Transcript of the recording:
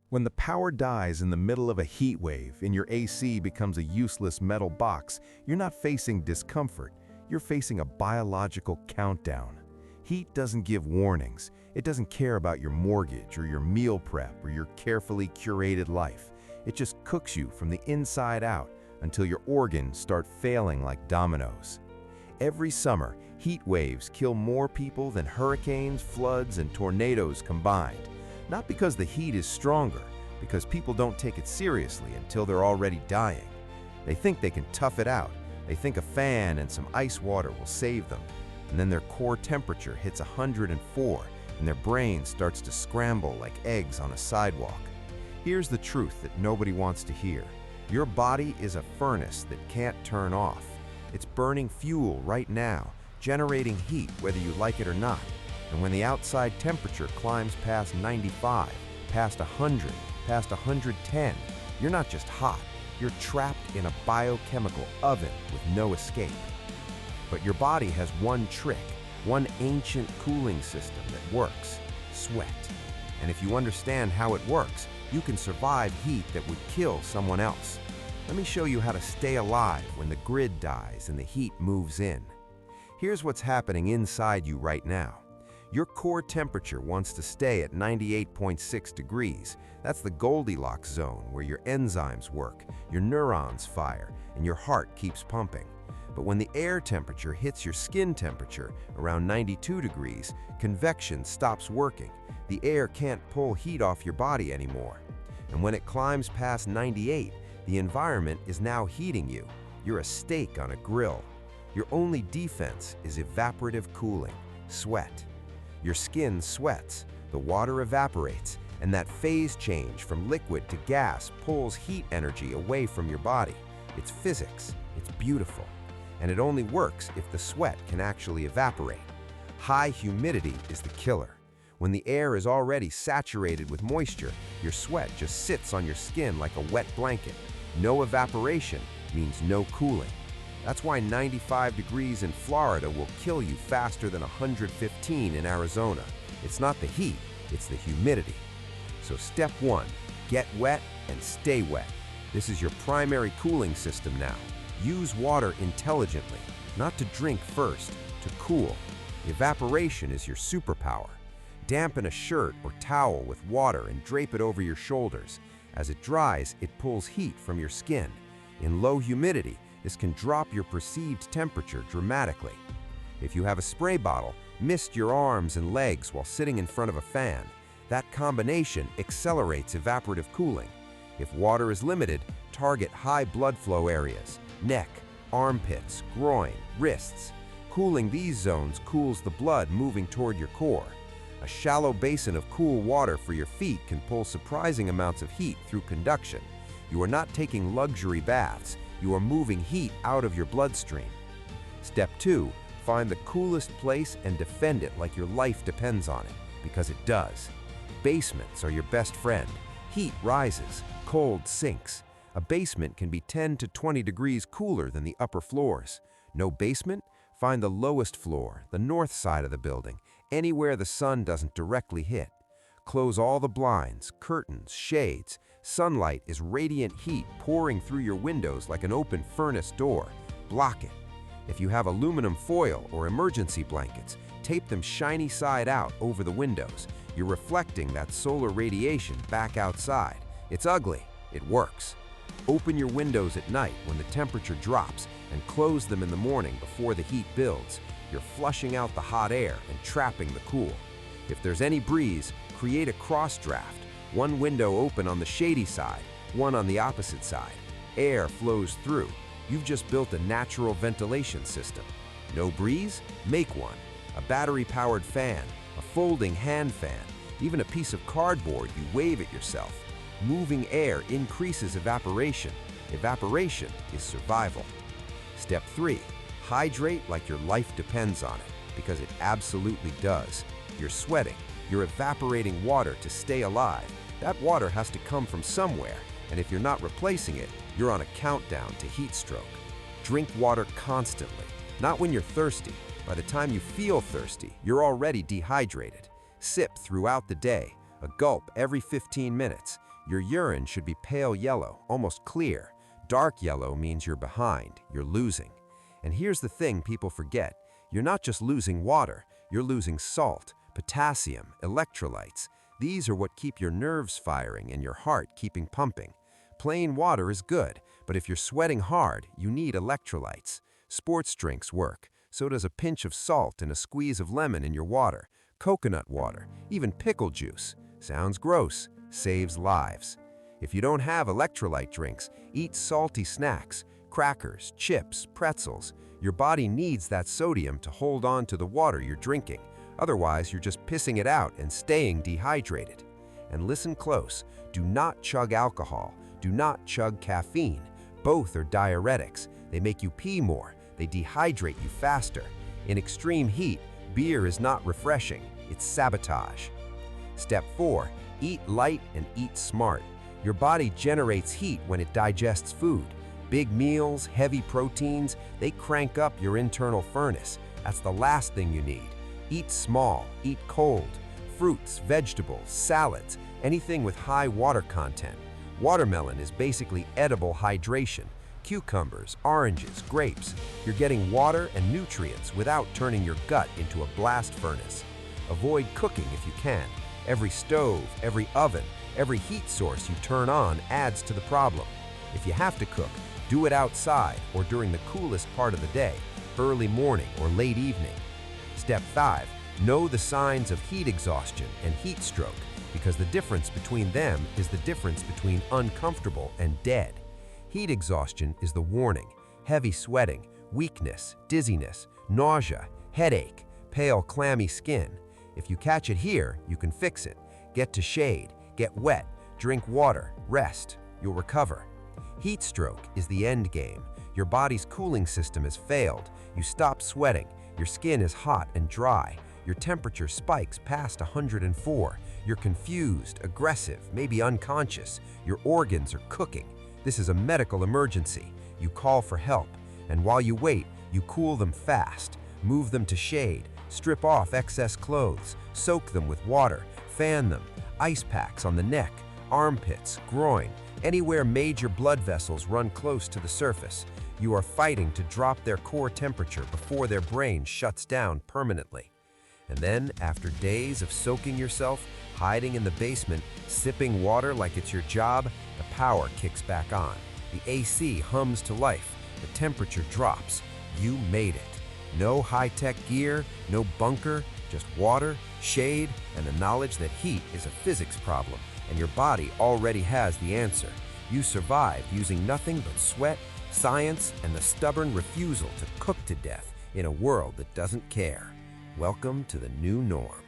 When the power dies in the middle of a heat wave and your AC becomes a useless metal box, you're not facing discomfort, you're facing a biological countdown. Heat doesn't give warnings. It doesn't care about your mortgage or your meal prep or your carefully curated life. It just cooks you from the inside out until your organs start failing like dominoes. Every summer, heat waves kill more people than hurricanes, floods, and tornadoes combined. Not because the heat is stronger, because people don't take it seriously until they're already dying. They think they can tough it out. They think a fan and some ice water will save them. And then their core temperature hits 104 and their brain starts to scramble like eggs on a sidewalk. Here's the truth that nobody wants to hear. Your body is a furnace that can't turn off. It's burning fuel right now, generating heat whether you like it or not. And when the outside temperature climbs past 95, past 100, past 110, you're not just hot, you're trapped in a biochemical oven with no escape. But your body has one trick, one ancient cooling system that works: sweat. And if you understand how it works, you can survive heat that would kill someone else. Let me show you how to stay alive when the grid dies and the heat moves in. Here's what's happening inside you right now. Your core temperature wants to stay at 98.6 degrees. That's the Goldilocks zone where your enzymes work, your neurons fire, and your heart keeps pumping. But when the air temperature hits your skin temperature, around 92 degrees, convection stops working. The air can't pull heat off your body anymore. And when it climbs past 98, the environment is now heating you. You're a steak on a grill. Your only defense is evaporative cooling, sweat. Your skin sweats, the water evaporates, and that phase change from liquid to gas pulls heat energy away from your body. It's physics, it's beautiful, and it only works if the sweat can actually evaporate. High humidity is the killer. When the air is already saturated with moisture, your sweat just sits on your skin like a wet blanket. No evaporation means no cooling. That's why 95 degrees in Florida will kill you faster than 115 in Arizona. It's not the heat, it's the humidity. So step 1, get wet and stay wet. This is your primary cooling system now. Use water intelligently, not to drink first, to cool. Evaporation is your superpower. Dampen a shirt or towel with water and drape it over your shoulders. As it dries, it pulls heat from your skin. In low humidity, this can drop your perceived temperature dramatically. If you have a spray bottle, mist your arms and legs while sitting in front of a fan. That combination accelerates evaporative cooling. If water is limited, target high blood flow areas: neck, armpits, groin, wrists. Cooling these zones cools the blood moving toward your core. A shallow basin of cool water for your feet can pull surprising amounts of heat through conduction. You are not taking luxury baths. You are moving heat out of your bloodstream. Step 2, find the coolest place and defend it like your life depends on it, because it does. Basements are your best friend. Heat rises, cold sinks. A basement can be 10 to 20 degrees cooler than the upper floors. No basement? Find the lowest floor, the north side of the building, anywhere the sun doesn't directly hit. Close all the blinds, curtains, shades. Sunlight is radiant heat pouring through your windows like an open furnace door. Block it. If you have aluminum foil or emergency blankets, tape them shiny side out over the windows. You're reflecting that solar radiation back outside. It's ugly. It works. Open your windows at night when the temperature drops and close them in the morning before the heat builds. You're flushing out the hot air and trapping the cool. If there's any breeze, create a cross draft. One window open on the shady side, one on the opposite side. Air flows through. You've just built a natural ventilation system. No breeze? Make one. A battery-powered fan, a folding hand fan, even a piece of cardboard you wave at yourself. Moving air increases evaporation. Evaporation is survival. Step 3, hydrate like your life depends on it, because it absolutely does. You're sweating. You're evaporating water to stay alive. That water has to come from somewhere, and if you're not replacing it, you're on a countdown to heat stroke. Drink water constantly, not when you're thirsty. By the time you feel thirsty, you're already dehydrated. Sip throughout the day, a gulp every 15 minutes. Your urine should be pale yellow, almost clear. Dark yellow means you're behind, you're losing. And here's the thing people forget. You're not just losing water, you're losing salt, potassium, electrolytes. These are what keep your nerves firing and your heart keeping pumping. Plain water is good, but if you're sweating hard, you need electrolytes. Sports drinks work. So does a pinch of salt and a squeeze of lemon in your water. Coconut water, even pickle juice. Sounds gross, saves lives. If you don't have electrolyte drinks, eat salty snacks, crackers, chips, pretzels. Your body needs that sodium to hold on to the water you're drinking. Otherwise, you're just pissing it out and staying dehydrated. And listen close, do not chug alcohol, do not chug caffeine. Both are diuretics. They make you pee more, they dehydrate you faster. In extreme heat, beer is not refreshing, it's sabotage. Step 4, eat light and eat smart. Your body generates heat when it digests food. Big meals, heavy proteins, they crank up your internal furnace. That's the last thing you need. Eat small, eat cold. Fruits, vegetables, salads, anything with high water content. Watermelon is basically edible hydration. Cucumbers, oranges, grapes. You're getting water and nutrients without turning your gut into a blast furnace. Avoid cooking if you can. Every stove, every oven, every heat source you turn on adds to the problem. If you have to cook, do it outside or during the coolest part of the day, early morning or late evening. Step 5, know the signs of heat exhaustion and heat stroke, because the difference between them is the difference between uncomfortable and dead. Heat exhaustion is the warning: heavy sweating, weakness, dizziness, nausea, headache, pale, clammy skin. If you catch it here, you can fix it. Get to shade, get wet, drink water, rest. You'll recover. Heat stroke is the end game. Your body's cooling system has failed. You stop sweating. Your skin is hot and dry. Your temperature spikes past 104. You're confused, aggressive, maybe unconscious. Your organs are cooking. This is a medical emergency. You call for help. And while you wait, you cool them fast. Move them to shade. Strip off excess clothes. Soak them with water. Fan them. Ice packs on the neck, armpits, groin, anywhere major blood vessels run close to the surface. You are fighting to drop their core temperature before their brain shuts down permanently. And then, after days of soaking yourself, hiding in the basement, sipping water like it's your job, the power kicks back on. The AC hums to life. The temperature drops. You made it. No high-tech gear, no bunker, just water, shade, and the knowledge that heat is a physics problem, and your body already has the answer. You survived using nothing but sweat, science, and the stubborn refusal to cook to death in a world that doesn't care. Welcome to the new norm.